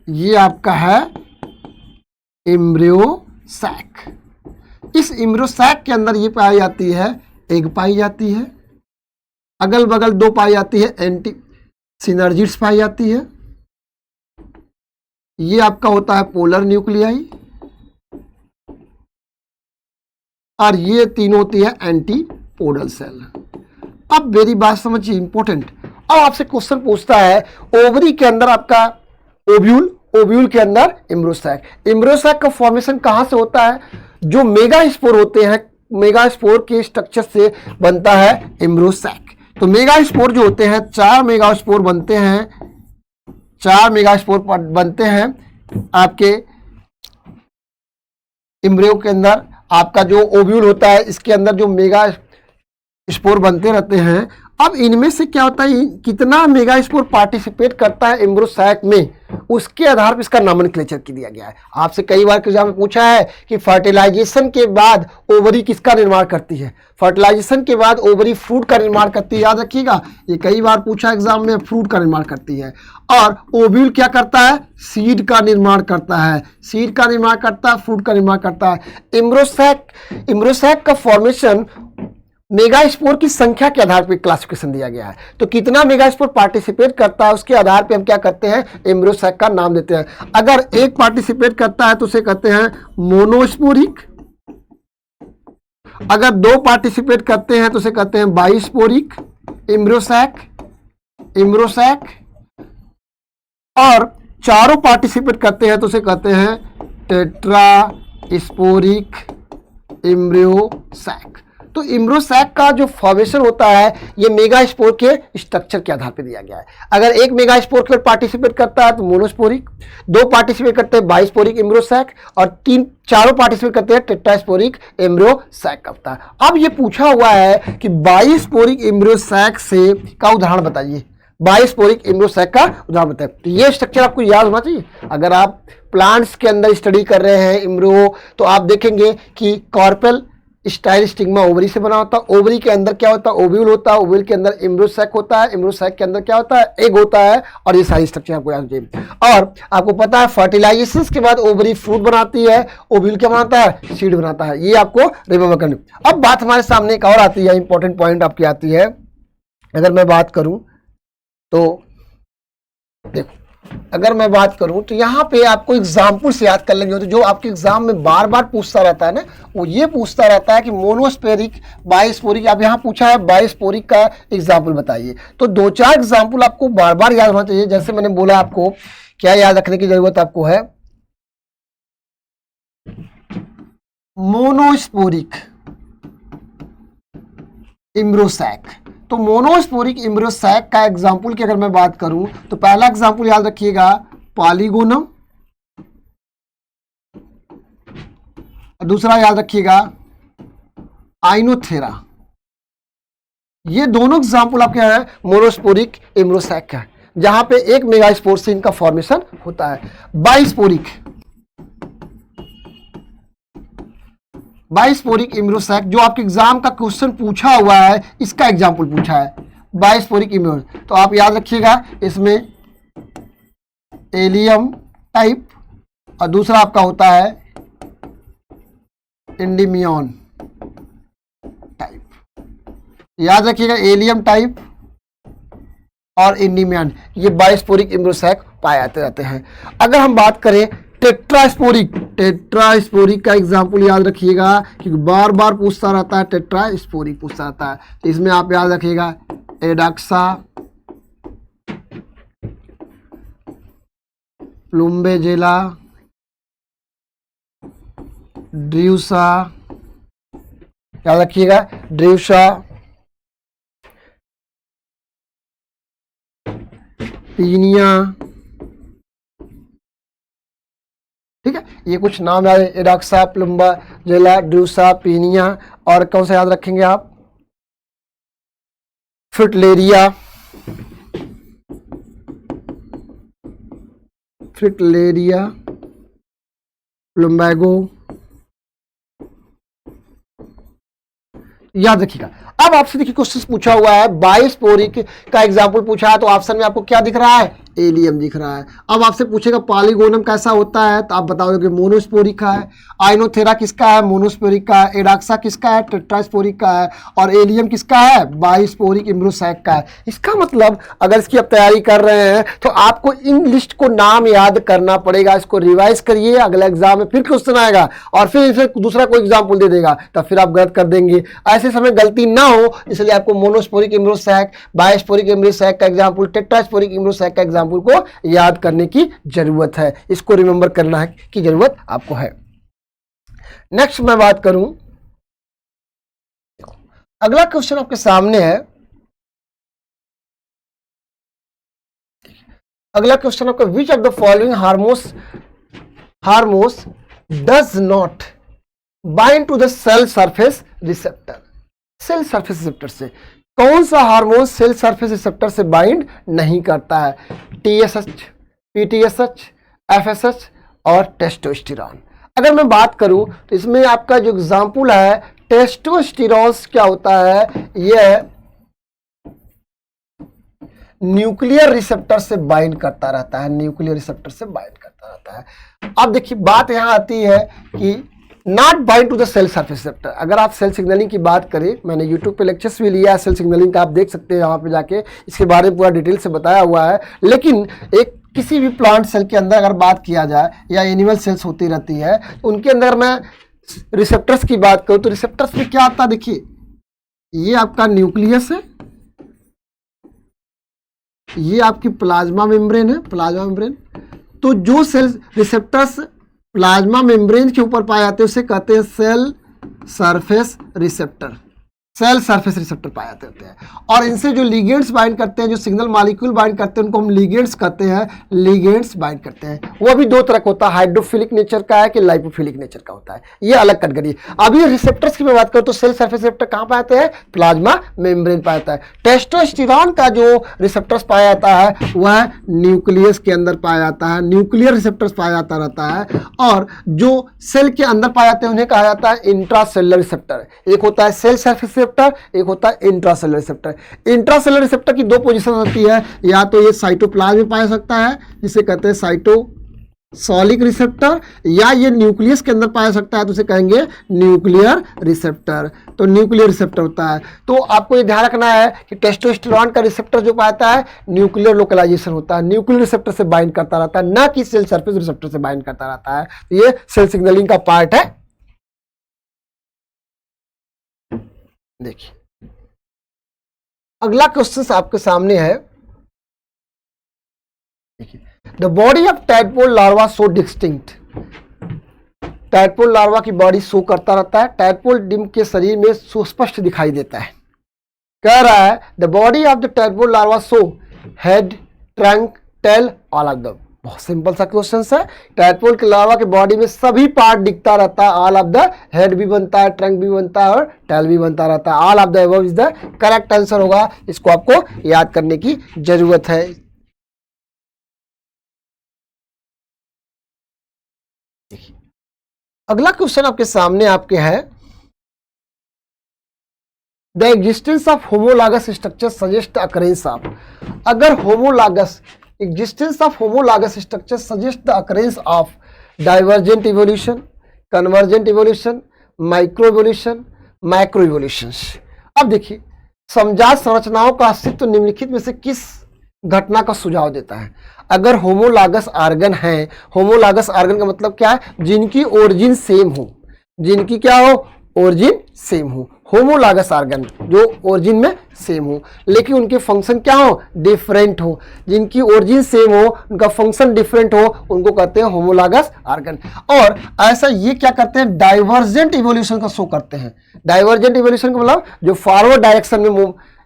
ये आपका है एम्ब्रियोसैक। इस एम्ब्रियोसैक के अंदर ये पाई जाती है, एग पाई जाती है, अगल बगल 2 पाई जाती है, एंटी सिनर्जिड्स पाई जाती है। ये आपका होता है पोलर न्यूक्लियाई और ये 3 होती है एंटीपोडल सेल। अब मेरी बात समझिए इंपॉर्टेंट, अब आपसे क्वेश्चन पूछता है ओवरी के अंदर आपका ओव्यूल, ओव्यूल के अंदर एम्ब्रियोसैक। एम्ब्रियोसैक का फॉर्मेशन कहां से होता है, जो मेगास्पोर होते हैं, मेगास्पोर के स्ट्रक्चर से बनता है एम्ब्रियोसैक। तो मेगास्पोर जो होते हैं 4 मेगास्पोर बनते हैं, 4 मेगास्पोर बनते हैं आपके एम्ब्रियो के अंदर। आपका जो ओव्यूल होता है इसके अंदर जो मेगा स्पोर बनते रहते हैं अब इनमें से क्या होता है, कितना मेगास्पोर पार्टिसिपेट करता है एम्ब्रोसैक में, उसके आधार पर इसका नॉमेनक्लेचर दिया गया है। आपसे कई बार एग्जाम में पूछा है कि फर्टिलाइजेशन के बाद ओवरी किसका निर्माण करती है, फर्टिलाइजेशन के बाद ओवरी फ्रूट का निर्माण करती है, याद रखिएगा, ये कई बार पूछा एग्जाम में, फ्रूट का निर्माण करती है। और ओव्यूल क्या करता है, सीड का निर्माण करता है, सीड का निर्माण करता है, फ्रूट का निर्माण करता है। एम्ब्रोसैक का फॉर्मेशन मेगास्पोर की संख्या के आधार पर क्लासिफिकेशन दिया गया है। तो कितना मेगास्पोर पार्टिसिपेट करता है उसके आधार पे हम क्या करते हैं, एम्ब्रोसैक का नाम देते हैं। अगर एक पार्टिसिपेट करता है तो उसे कहते हैं मोनोस्पोरिक, अगर दो पार्टिसिपेट करते हैं तो उसे कहते हैं बाइस्पोरिक एम्ब्रोसैक, और चारों पार्टिसिपेट करते हैं तो उसे कहते हैं टेट्रास्पोरिक एम्ब्रोसैक। तो एम्ब्रोसैक का जो फॉर्मेशन होता है ये मेगास्पोर के स्ट्रक्चर के आधार पर दिया गया है। अगर एक मेगास्पोर के पार्टिसिपेट करता है तो मोनोस्पोरिक, दो पार्टिसिपेट करते हैं बाइस्पोरिक एम्ब्रोसैक, और चारों पार्टिसिपेट करते हैं टेट्रास्पोरिक एम्ब्रोसैक करता है। अब ये पूछा हुआ है कि बाइस्पोरिक एम्ब्रोसैक से का उदाहरण बताइए, बाइस्पोरिक एम्ब्रोसैक का उदाहरण बताइए। तो ये स्ट्रक्चर आपको याद होना चाहिए। अगर आप प्लांट्स के अंदर स्टडी कर रहे हैं एम्ब्रो, तो आप देखेंगे कि कॉर्पेल स्टाइल स्टिग्मा ओवरी से बना होता है, ओवरी के अंदर क्या होता है, ओव्यूल होता है, ओव्यूल के अंदर एम्ब्रोसैक होता है, एम्ब्रोसैक के अंदर क्या होता है, एग होता है, और ये सारी स्ट्रक्चर आपको याद चाहिए। और आपको पता है फर्टिलाइजेशन के बाद ओवरी फ्रूट बनाती है, ओव्यूल क्या बनाता है, सीड बनाता है, ये आपको रिमेंबर करनी। अब बात हमारे सामने एक और आती है, इंपॉर्टेंट पॉइंट आपकी आती है। अगर मैं बात करूं तो देखो, अगर मैं बात करूं तो यहाँ पे आपको एग्जाम्पल से याद कर लेंगे, तो जो आपके एग्जाम में बार बार पूछता रहता है ना, वो ये पूछता रहता है कि मोनोस्पोरिक, बाइस्पोरिक। अब यहाँ पूछा है बाइस्पोरिक का एग्जाम्पल बताइए, तो दो चार एग्जाम्पल आपको बार बार याद होना चाहिए। जैसे मैंने बोला, आपको क्या याद रखने की जरूरत आपको है, मोनोस्पोरिक एम्ब्रोसैक। तो मोनोस्पोरिक एम्ब्रोसैक का एग्जाम्पल की अगर मैं बात करूं तो पहला एग्जाम्पल याद रखिएगा पॉलीगोनम, दूसरा याद रखिएगा आइनोथेरा। ये दोनों एग्जाम्पल आपके हैं मोनोस्पोरिक एम्ब्रोसैक का, जहां पे एक मेगास्पोर से इनका फॉर्मेशन होता है। बाइस्पोरिक एम्ब्रोसैक जो आपके एग्जाम का क्वेश्चन पूछा हुआ है, इसका एग्जाम्पल पूछा है बाइस्पोरिक एम्ब्रोसैक। तो आप याद रखिएगा, इसमें एलियम टाइप और दूसरा आपका होता है एंडीमियन टाइप। याद रखिएगा, एलियम टाइप और एंडीमियन, ये बाइस्पोरिक एम्ब्रोसैक पाए जाते रहते हैं। अगर हम बात करें टेट्रास्पोरिक का एग्जाम्पल याद रखिएगा, क्योंकि बार बार पूछता रहता है, टेट्रास्पोरिक पूछता रहता है। तो इसमें आप याद रखिएगा एडाक्सा, प्लुम्बेजेला, ड्यूसा, याद रखिएगा ड्यूसा, पीनिया, ठीक है। ये कुछ नाम याद है, एडाक्सा, प्लुम्बेजेला, ड्यूसा, पीनिया, और कौन सा याद रखेंगे आप, फ्रिटलेरिया, प्लुम्बैगो, याद रखिएगा। अब आपसे देखिए क्वेश्चन पूछा हुआ है, बाइस्पोरिक का एग्जाम्पल पूछा है, तो ऑप्शन में आपको क्या दिख रहा है, एलियम दिख रहा है। अब आपसे पूछेगा पॉलीगोनम कैसा होता है, तो आप बताओगे मोनोस्पोरिक का है, आइनोथेरा किसका है, मोनोस्पोरिक का है, एडाक्सा किसका है, टेट्रास्पोरिक का है, और एलियम किसका है, बाइस्पोरिक एम्ब्रोसैक का है। इसका मतलब अगर इसकी आप तैयारी कर रहे हैं तो आपको इन लिस्ट को नाम याद करना पड़ेगा, इसको रिवाइज करिए, अगला एग्जाम में फिर क्वेश्चन आएगा और फिर इसे दूसरा कोई एग्जाम्पल दे देगा, तब फिर आप गलत कर देंगे। ऐसे समय गलती ना हो, इसलिए आपको मोनोस्पोरिक एम्ब्रोसैक, बाइस्पोरिक एम्ब्रोसैक का एग्जाम्पल, टेट्रास्पोरिक एम्ब्रोसैक का एग्जाम्पल को याद करने की जरूरत है, इसको रिमेंबर करना है की जरूरत आपको है। नेक्स्ट मैं बात करूं, अगला क्वेश्चन आपके सामने है। अगला क्वेश्चन आपका, which of the following hormones does not bind to the cell surface receptor. Cell surface receptor से कौन सा हार्मोन सेल सरफेस रिसेप्टर से बाइंड नहीं करता है? TSH, PTSH, FSH और टेस्टोस्टेरॉन। अगर मैं बात करूं तो इसमें आपका जो एग्जाम्पल है टेस्टोस्टेरॉन क्या होता है, यह न्यूक्लियर रिसेप्टर से बाइंड करता रहता है, न्यूक्लियर रिसेप्टर से बाइंड करता रहता है। अब देखिए बात यहां आती है कि not bind to the cell surface receptor. अगर आप सेल सिग्नलिंग की बात करें, मैंने यूट्यूब पे लेक्चर्स भी लिया है सेल सिग्नलिंग का, आप देख सकते हैं यहाँ पे जाके, इसके बारे में पूरा डिटेल से बताया हुआ है। लेकिन एक किसी भी प्लांट सेल के अंदर अगर बात किया जाए या एनिमल सेल्स होती रहती है तो उनके अंदर मैं रिसेप्टर्स की बात करूं तो रिसेप्टर्स में क्या आता है, देखिए ये आपका न्यूक्लियस है, ये आपकी प्लाज्मा मेम्ब्रेन है, प्लाज्मा मेम्ब्रेन। तो जो सेल रिसेप्टर्स प्लाज्मा मेम्ब्रेन के ऊपर पाए जाते हैं उसे कहते हैं cell surface receptor, cell surface receptor पाए जाते होते हैं। और इनसे जो लिगेंड्स बाइंड करते हैं, जो सिग्नल मॉलिक्यूल बाइंड करते हैं, उनको हम लिगेंड्स कहते हैं, लिगेंड्स बाइंड करते हैं। वो भी दो तरह का होता है, हाइड्रोफिलिक नेचर का है कि लाइपोफिलिक नेचर का होता है, ये अलग कैटेगरी। अभी रिसेप्टर्स की मैं बात करूं तो सेल सरफेस रिसेप्टर कहां पाए जाते हैं? प्लाज्मा मेम्ब्रेन पाया जाता है। टेस्टोस्टेरॉन का जो रिसेप्टर्स पाया जाता है वह न्यूक्लियस के अंदर पाया जाता है, न्यूक्लियर रिसेप्टर्स पाया जाता रहता है। और जो सेल के अंदर पाए जाते हैं उन्हें कहा जाता है इंट्रासेलुलर रिसेप्टर। एक होता है सेल सरफेस रिसेप्टर, एक होता है इंट्रासेलुलर रिसेप्टर। इंट्रासेलुलर रिसेप्टर की दो पोजीशन होती है, या तो ये साइटोप्लाज्म में पाया सकता है जिसे कहते हैं साइटोसोलिक रिसेप्टर, या ये न्यूक्लियस के अंदर पाया सकता है तो उसे कहेंगे न्यूक्लियर रिसेप्टर। तो न्यूक्लियर रिसेप्टर होता है। तो आपको ये ध्यान रखना है कि टेस्टोस्टेरॉन का रिसेप्टर जो पाता है न्यूक्लियर लोकलाइजेशन होता है, न्यूक्लियर रिसेप्टर से बाइंड करता रहता है, ना कि सेल सरफेस रिसेप्टर से बाइंड करता रहता है। तो ये सेल सिग्नलिंग का पार्ट है। देखिए अगला क्वेश्चन आपके सामने है, देखिए the body of tadpole larva so distinct. Tadpole larva की बॉडी शो करता रहता है, टैडपोल डिम के शरीर में सुस्पष्ट दिखाई देता है। कह रहा है the body of the tadpole larva show head, trunk, tail, all of the. बहुत सिंपल सा क्वेश्चन है। टैडपोल के लार्वा के बॉडी में सभी पार्ट दिखता रहता है, ऑल ऑफ द, हेड भी बनता है, ट्रंक भी बनता है और टेल भी बनता रहता है। All of the above is the correct answer होगा, इसको आपको याद करने की जरूरत है। अगला क्वेश्चन आपके सामने आपके है the existence of homologous structure suggest occurrence of. अगर homologous existence of homologous structure suggests the occurrence of divergent evolution, convergent evolution, micro evolution, macro evolutions। अब देखिए समजात संरचनाओं का अस्तित्व निम्नलिखित में से किस घटना का सुझाव देता है? अगर होमोलॉगस ऑर्गन है, होमोलॉगस ऑर्गन का मतलब क्या है? जिनकी ओरिजिन सेम हो, जिनकी क्या हो? ओरिजिन सेम हो। होमोलॉगस ऑर्गन जो ओरिजिन में सेम हो लेकिन उनके फंक्शन क्या हो? डिफरेंट हो। जिनकी ओरिजिन सेम हो उनका फंक्शन डिफरेंट हो, उनको कहते हैं होमोलॉगस ऑर्गन। और ऐसा ये क्या करते हैं? डाइवर्जेंट इवोल्यूशन का शो करते हैं। डाइवर्जेंट इवोल्यूशन का मतलब जो फॉरवर्ड डायरेक्शन में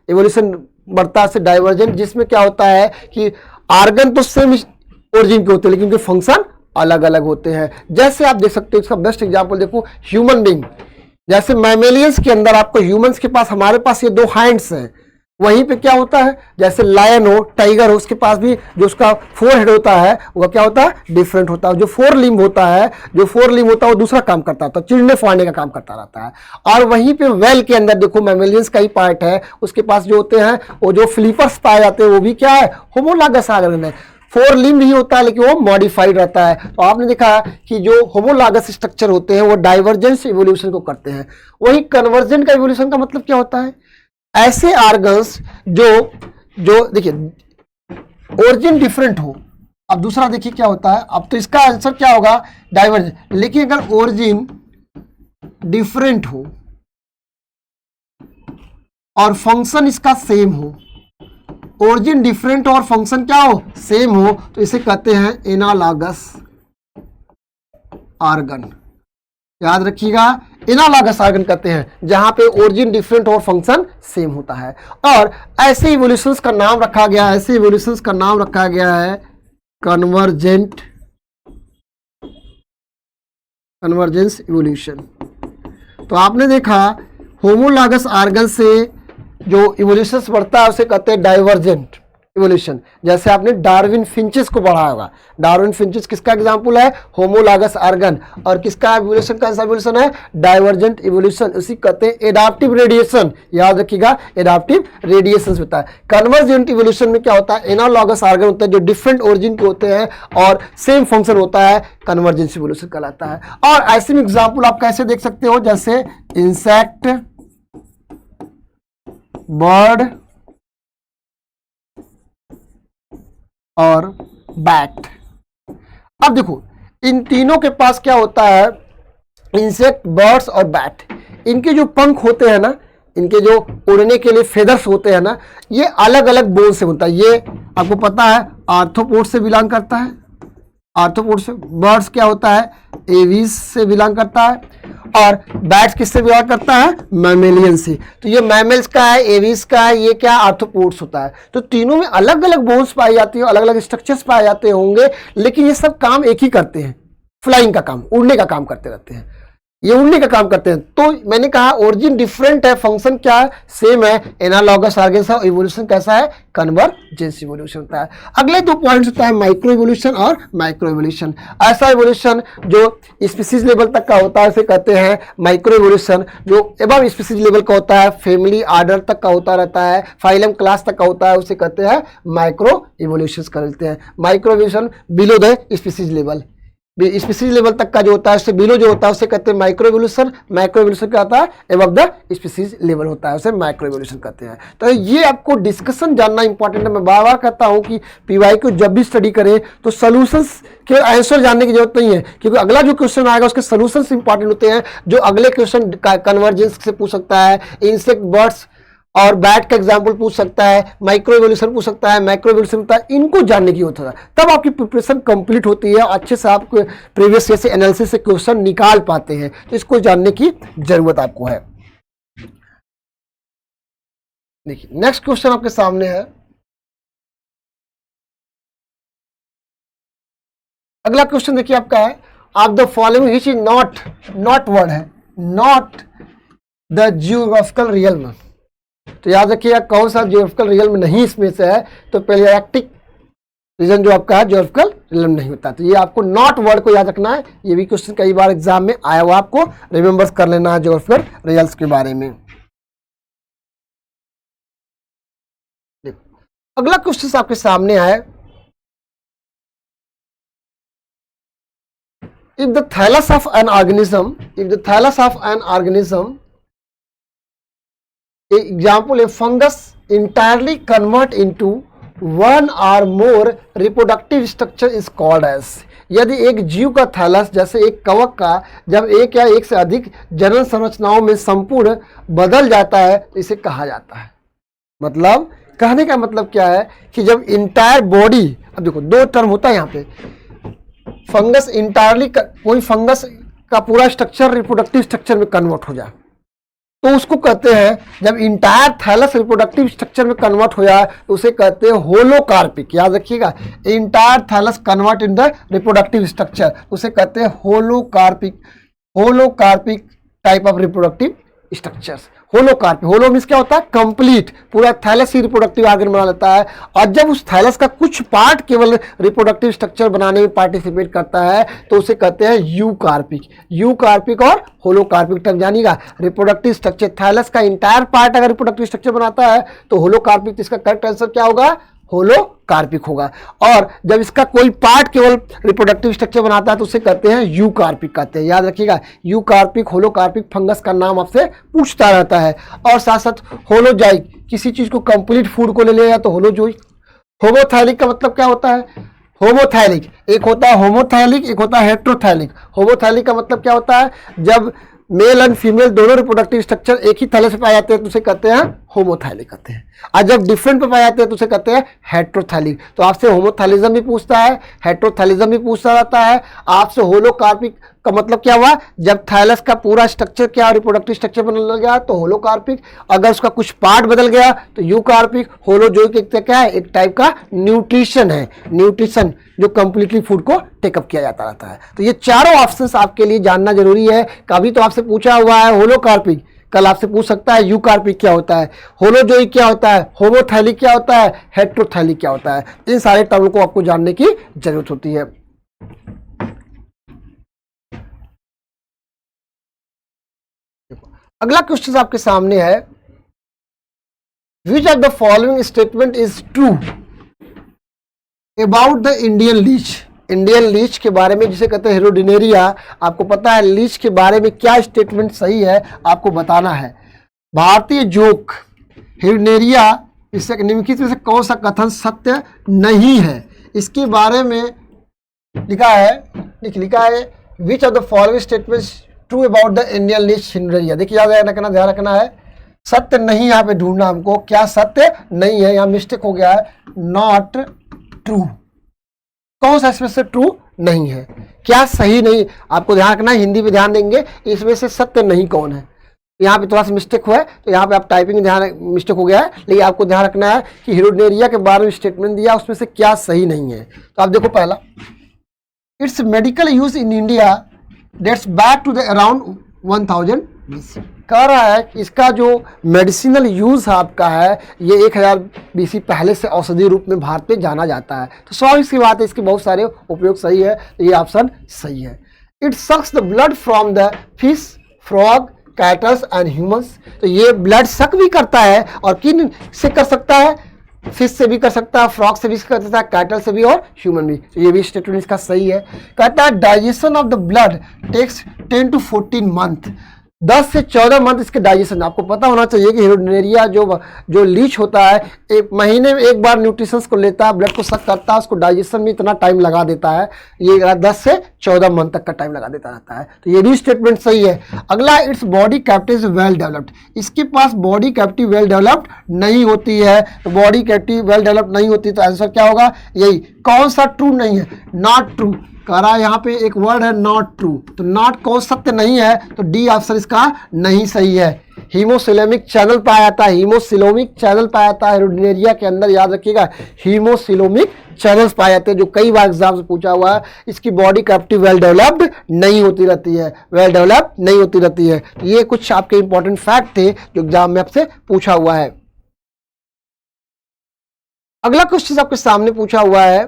इवोल्यूशन बढ़ता है, डाइवर्जेंट, जिसमें क्या होता है कि ऑर्गन तो सेम ओरिजिन के होते हैं लेकिन उनके फंक्शन अलग अलग होते हैं। जैसे आप देख सकते हो, इसका बेस्ट एग्जाम्पल देखो, ह्यूमन बींग। जैसे मैमेलियंस के अंदर आपको ह्यूमंस के पास, हमारे पास ये दो हैंड्स हैं, वहीं पे क्या होता है? जैसे लायन हो, टाइगर हो, उसके पास भी जो उसका फोर हेड होता है वह क्या होता है? डिफरेंट होता है। जो फोर लिम्ब होता है, जो फोर लिम्ब होता है वो दूसरा काम करता है, चिड़ने फाड़ने का काम करता रहता है। और वहीं पे वेल के अंदर देखो मैमेलियंस का ही पार्ट है, उसके पास जो होते हैं वो जो फ्लिपर्स पाए जाते हैं वो भी क्या है? होमोलॉगस ऑर्गन है। फोर लिम्ब नहीं होता है लेकिन वो मॉडिफाइड रहता है। तो आपने देखा कि जो होमोलॉगस स्ट्रक्चर होते हैं वो डाइवर्जेंस इवोल्यूशन को करते हैं। वही कन्वर्जेंट का इवोल्यूशन का मतलब क्या होता है? ऐसे ऑर्गन्स जो देखिए ओरिजिन डिफरेंट हो। अब दूसरा देखिए क्या होता है, अब तो इसका आंसर क्या होगा? डाइवर्जेंट। लेकिन अगर ओरिजिन डिफरेंट हो और फंक्शन इसका सेम हो, ओरिजिन डिफरेंट और फंक्शन क्या हो? सेम हो, तो इसे कहते हैं एनालॉगस ऑर्गन। याद रखिएगा, एनालॉगस ऑर्गन कहते हैं जहां पे ओरिजिन डिफरेंट और फंक्शन सेम होता है। और ऐसे इवोल्यूशंस का नाम रखा गया है, ऐसे इवोल्यूशंस का नाम रखा गया है कन्वर्जेंस इवोल्यूशन। तो आपने देखा होमोलॉगस ऑर्गन से जो इवोल्यूशन बढ़ता है उसे कहते हैं डाइवर्जेंट इवोल्यूशन। जैसे आपने डार्विन फिंचेस को पढ़ा होगा, डार्विन फिंचेस किसका एग्जांपल है, होमोलॉगस आर्गन, और किसका इवोल्यूशन, कैसा इवोल्यूशन है, डाइवर्जेंट इवोल्यूशन, उसी कहते हैं एडाप्टिव रेडिएशन, याद रखिएगा एडाप्टिव रेडिएशन होता है। कन्वर्जेंट इवोल्यूशन में क्या होता है, एनालॉगस आर्गन होता है जो डिफरेंट ओरिजिन के होते हैं और सेम फंक्शन होता है, कन्वर्जेंस इवोल्यूशन कहलाता है। और ऐसे में एग्जाम्पल आप कैसे देख सकते हो, जैसे इंसेक्ट, बर्ड और बैट। अब देखो इन तीनों के पास क्या होता है, इंसेक्ट, बर्ड्स और बैट, इनके जो पंख होते हैं ना, इनके जो उड़ने के लिए फेदर्स होते हैं ना, ये अलग अलग बोन से होता है। ये आपको पता है आर्थ्रोपोड से बिलोंग करता है, आर्थ्रोपोड से। बर्ड्स क्या होता है, एविस से बिलोंग करता है, और बैट्स किससे बिलोंग करता है, मैमेलियन से। तो ये मैमल्स का है, एविस का है, ये क्या आर्थ्रोपोड्स होता है। तो तीनों में अलग अलग बोन्स पाई जाती है, अलग अलग स्ट्रक्चर्स पाए जाते होंगे, लेकिन ये सब काम एक ही करते हैं, फ्लाइंग का काम, उड़ने का काम करते रहते हैं, ये उड़ने का काम करते हैं। तो मैंने कहा ओरिजिन डिफरेंट है, फंक्शन क्या है, सेम है, एनालॉगस आर्गन है, इवोल्यूशन कैसा है, कन्वर्जेंस इवोल्यूशन होता है। अगले दो पॉइंट्स होता है माइक्रो इवोल्यूशन और मैक्रो इवोल्यूशन। ऐसा इवोल्यूशन जो स्पीसीज लेवल तक का होता है उसे कहते हैं माइक्रो इवोल्यूशन, जो एबव स्पीसीज लेवल का होता है, फैमिली आर्डर तक का होता रहता है, फाइलम क्लास तक का होता है, उसे कहते हैं माइक्रो इवोल्यूशन कहते हैं। Micro evolution below the species level, species level तक का जो होता है उससे बिलो जो होता है उसे कहते हैं माइक्रो इवोल्यूशन। मैक्रो इवोल्यूशन क्या होता है, एबव द स्पीसीज लेवल होता है, उसे माइक्रो इवोल्यूशन कहते हैं। तो ये आपको डिस्कशन जानना इंपॉर्टेंट है। मैं बार बार कहता हूं कि पीवाई को जब भी स्टडी करें तो सॉल्यूशंस के आंसर जानने की जरूरत नहीं है, क्योंकि अगला जो क्वेश्चन आएगा उसके सॉल्यूशंस इंपॉर्टेंट होते हैं, जो अगले क्वेश्चन कन्वर्जेंस से पूछ सकता है, इंसेक्ट, बर्ड्स और बैट का एग्जाम्पल पूछ सकता है, माइक्रो इवोल्यूशन पूछ सकता है, मैक्रो इवोल्यूशन होता है, इनको जानने की होता है, तब आपकी प्रिपरेशन कंप्लीट होती है, अच्छे से आप प्रीवियस ईयर से एनालिसिस से क्वेश्चन निकाल पाते हैं। तो इसको जानने की जरूरत आपको है। देखिए नेक्स्ट क्वेश्चन आपके सामने है, अगला क्वेश्चन देखिए आपका है, आप the following which is not word है, नॉट द जियोग्राफिकल रियल्म। तो याद रखिएगा कौन सा जियोग्राफिकल रियल्म नहीं इसमें से है, तो पैलियोआर्कटिक रीजन जो आपका है जियोग्राफिकल रियल्म नहीं होता। तो ये आपको नॉट वर्ड को याद रखना है, ये भी क्वेश्चन कई बार एग्जाम में आया हुआ, आपको रिमेंबर कर लेना है जियोग्राफिकल रियल्स के बारे में। देखो अगला क्वेश्चन आपके सामने है, if the thallus of an organism, example a fungus entirely convert into one or more reproductive structure is called as। यदि एक जीव का थैलस जैसे एक कवक का जब एक या एक से अधिक जनन संरचनाओं में संपूर्ण बदल जाता है तो इसे कहा जाता है। मतलब कहने का मतलब क्या है कि जब इंटायर बॉडी, अब देखो दो टर्म होता है यहाँ पे, फंगस इंटायरली, कोई फंगस का पूरा स्ट्रक्चर रिप्रोडक्टिव स्ट्रक्चर में कन्वर्ट हो जाए तो उसको कहते हैं, जब इंटायर थैलस रिप्रोडक्टिव स्ट्रक्चर में कन्वर्ट हो जाए तो उसे कहते हैं होलोकार्पिक। याद रखिएगा, entire thallus convert in the reproductive structure उसे कहते हैं holocarpic, holocarpic type of reproductive structures. Holocarpic, holo means क्या होता है, कंप्लीट, पूरा थैलस ही रिप्रोडक्टिव ऑर्गन बना लेता है, और जब उस थैलस का कुछ पार्ट केवल रिप्रोडक्टिव स्ट्रक्चर बनाने में पार्टिसिपेट करता है तो उसे कहते हैं यूकार्पिक। यूकार्पिक और होलोकार्पिक टर्म जानिएगा। रिप्रोडक्टिव स्ट्रक्चर, थैलस का इंटायर पार्ट अगर रिप्रोडक्टिव स्ट्रक्चर बनाता है तो होलोकार्पिक, तो इसका करेक्ट आंसर क्या होगा, होलोकार्पिक होगा। और जब इसका कोई पार्ट केवल रिप्रोडक्टिव स्ट्रक्चर बनाता है तो उसे कहते हैं यूकार्पिक कहते हैं। याद रखिएगा, यूकार्पिक, होलोकार्पिक फंगस का नाम आपसे पूछता रहता है। और साथ साथ होलोजाइक, किसी चीज को कंप्लीट फूड को ले लिया तो होलोजोइक। होमोथैलिक का मतलब क्या होता है, होमोथैलिक, एक होता है होमोथैलिक, एक होता है हेट्रोथैलिक। होमोथैलिक का मतलब क्या होता है, जब मेल एंड फीमेल दोनों रिप्रोडक्टिव स्ट्रक्चर एक ही थैलस पे पाए जाते हैं तो उसे कहते हैं होमोथैलिक कहते हैं, और जब डिफरेंट पे पाए जाते हैं तो उसे कहते हैं हेट्रोथैलिक। तो आपसे होमोथैलिज्म भी पूछता है, हेट्रोथैलिज्म भी पूछता रहता है आपसे। होलोकार्पिक का मतलब क्या हुआ, जब थैलस का पूरा स्ट्रक्चर क्या रिप्रोडक्टिव स्ट्रक्चर बदल गया तो होलोकार्पिक, अगर उसका कुछ पार्ट बदल गया तो यूकार्पिक। होलोजोइक एक क्या है, एक टाइप का न्यूट्रिशन है, न्यूट्रिशन जो कंप्लीटली फूड को टेकअप किया जाता रहता है। तो ये चारों ऑप्शंस आपके लिए जानना जरूरी है। कभी तो आपसे पूछा हुआ है होलोकार्पिक, कल आपसे पूछ सकता है यूकार्पिक क्या होता है, होलोजोइक क्या होता है, होमोथैलिक क्या होता है, हेट्रोथैलिक क्या होता है। इन सारे टर्म को आपको जानने की जरूरत होती है। अगला क्वेश्चन आपके सामने है, which of the following statement is true about the Indian leech. Indian leech के बारे में, जिसे कहते हैं हेरोडिनेरिया, आपको पता है लीच के बारे में क्या स्टेटमेंट सही है आपको बताना है। भारतीय जोक हेरोडिनेरिया इससे निम्नलिखित में से कौन सा कथन सत्य नहीं है, इसके बारे में लिखा है which of the following statements true about the Indian leech Hirudinaria. देखिए ध्यान रखना है, सत्य नहीं यहाँ पे ढूंढना हमको, क्या सत्य नहीं है, यहाँ मिस्टेक हो गया है, नॉट ट्रू। कौन सा इसमें से ट्रू नहीं है, क्या सही नहीं, आपको ध्यान रखना है, हिंदी पे ध्यान देंगे, इसमें से सत्य नहीं कौन है। यहाँ पे थोड़ा सा मिस्टेक हुआ है, तो यहाँ पे आप टाइपिंग ध्यान मिस्टेक हो गया है, लेकिन आपको ध्यान रखना है कि हेरोडिनेरिया के बारे में स्टेटमेंट दिया, उसमें से क्या सही नहीं है। तो आप देखो पहला, its medical use in India dates back to the around 1000 BC। कह रहा है कि इसका जो मेडिसिनल यूज आपका है ये 1000 BC पहले से औषधि रूप में भारत में जाना जाता है। तो स्वाभाविक सी बात है, इसके बहुत सारे उपयोग सही है, तो ये ऑप्शन सही है। It sucks the blood from the fish, frog, cattles and humans. तो ये ब्लड सक भी करता है, और किन से कर सकता है, फिश से भी कर सकता है, फ्रॉग से भी कर सकता है, कैटल से भी और ह्यूमन भी। तो ये भी स्टेटमेंट इसका सही है। कहता है digestion of the blood takes 10 to 14 month, 10 से 14 मंथ इसके डाइजेशन। आपको पता होना चाहिए कि हेरोडिनेरिया जो लीच होता है, एक महीने में एक बार न्यूट्रिशंस को लेता है, ब्लड को सक करता है, उसको डाइजेशन में इतना टाइम लगा देता है, ये 10 से 14 मंथ तक का टाइम लगा देता रहता है। तो ये भी स्टेटमेंट सही है। अगला, its body cavity is well developed. इसके पास बॉडी कैविटी वेल डेवलप्ड नहीं होती है, तो बॉडी कैविटी वेल डेवलप्ड नहीं होती, तो आंसर क्या होगा, यही। कौन सा ट्रू नहीं है, नॉट ट्रू। कह रहा है यहाँ पे एक वर्ड है नॉट ट्रू, तो नॉट कौन सत्य नहीं है, तो डी ऑप्शन इसका नहीं सही है। हीमोसिलोमिक चैनल पाया जाता है, हीमोसिलोमिक चैनल पाया जाता है हेरोडिनेरिया के अंदर, याद रखिएगा हीमोसिलोमिक चैनल्स पाए जाते हैं, जो कई बार एग्जाम से पूछा हुआ है। इसकी बॉडी कैविटी वेल डेवलप्ड नहीं होती रहती है, वेल डेवलप्ड नहीं होती रहती है। तो ये कुछ आपके इंपॉर्टेंट फैक्ट थे जो एग्जाम में आपसे पूछा हुआ है। अगला क्वेश्चन आपके सामने पूछा हुआ है,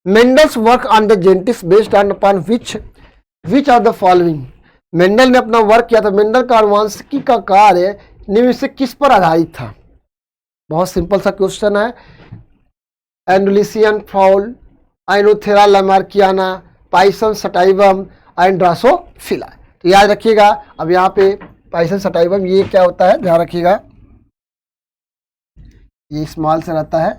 Mendel's work on the genetics based on upon which of the following. Mendel ने अपना वर्क किया था, मेंडल का आनुवंशिकी का कार्य निम्न से किस पर आधारित था। बहुत सिंपल सा क्वेश्चन है, एंडुलिसियन फाउल, आइनोथेरा लैमार्कियाना, पाइसन सटाइवम एंड ड्रासोफिला। तो याद रखिएगा, अब यहाँ पे पाइसन सटाइवम ये क्या होता है, ध्यान रखिएगा, ये स्मॉल से रहता है,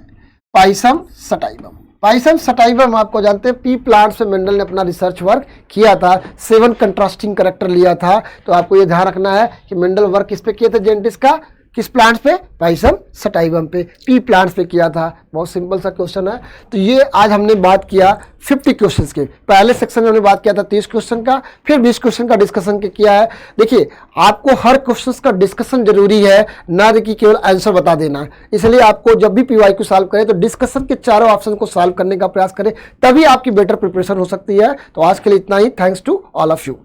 पाइसम सटाइवम। पाइसम सटाइवम आपको जानते हैं, पी प्लांट्स पे मेंडल ने अपना रिसर्च वर्क किया था, 7 कंट्रास्टिंग कैरेक्टर लिया था। तो आपको ये ध्यान रखना है कि मेंडल वर्क किस पे किए थे जेनेटिक्स का, किस प्लांट्स पे, पाइसम सटाइवम पे, पी प्लांट्स पे किया था। बहुत सिंपल सा क्वेश्चन है। तो ये आज हमने बात किया 50 क्वेश्चंस के। पहले सेक्शन में हमने बात किया था 30 क्वेश्चन का, फिर 20 क्वेश्चन का डिस्कशन किया है। देखिए, आपको हर क्वेश्चन का डिस्कशन जरूरी है, ना कि केवल आंसर बता देना। इसलिए आपको जब भी PYQ सॉल्व करें तो डिस्कशन के चारों ऑप्शन को सॉल्व करने का प्रयास करें, तभी आपकी बेटर प्रिपरेशन हो सकती है। तो आज के लिए इतना ही। Thanks to all of you.